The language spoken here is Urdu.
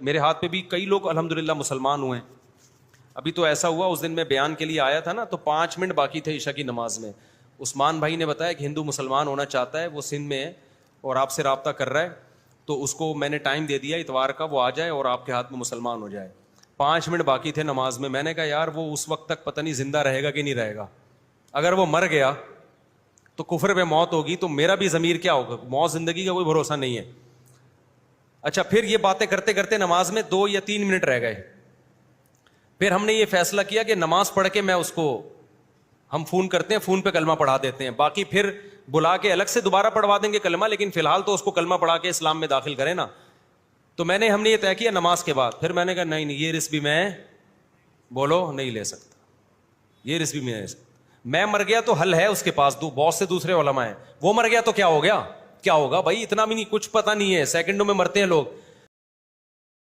میرے ہاتھ پہ بھی کئی لوگ الحمدللہ مسلمان ہوئے ہیں. ابھی تو ایسا ہوا, اس دن میں بیان کے لیے آیا تھا نا, تو 5 منٹ باقی تھے عشاء کی نماز میں. عثمان بھائی نے بتایا کہ ہندو مسلمان ہونا چاہتا ہے, وہ سندھ میں ہے اور آپ سے رابطہ کر رہا ہے, تو اس کو میں نے ٹائم دے دیا اتوار کا, وہ آ جائے اور آپ کے ہاتھ میں مسلمان ہو جائے. 5 منٹ باقی تھے نماز میں. میں نے کہا یار وہ اس وقت تک پتہ نہیں زندہ رہے گا کہ نہیں رہے گا. اگر وہ مر گیا تو کفر پہ موت ہوگی, تو میرا بھی ضمیر کیا ہوگا؟ موت زندگی کا کوئی بھروسہ نہیں ہے. اچھا, پھر یہ باتیں کرتے کرتے نماز میں 2 یا 3 منٹ رہ گئے. پھر ہم نے یہ فیصلہ کیا کہ نماز پڑھ کے میں اس کو, ہم فون کرتے ہیں, فون پہ کلمہ پڑھا دیتے ہیں, باقی پھر بلا کے الگ سے دوبارہ پڑھوا دیں گے کلمہ, لیکن فی الحال تو اس کو کلمہ پڑھا کے اسلام میں داخل کریں نا. تو ہم نے یہ طے کیا نماز کے بعد. پھر میں نے کہا نہیں یہ رسک بھی میں بولو نہیں لے سکتا, یہ رسک بھی میں لے سکتا. میں مر گیا تو حل ہے اس کے پاس, بہت سے دوسرے علماء ہیں. وہ مر گیا تو کیا ہو گیا, کیا ہوگا بھائی, اتنا بھی نہیں, کچھ پتہ نہیں ہے, سیکنڈوں میں مرتے ہیں لوگ.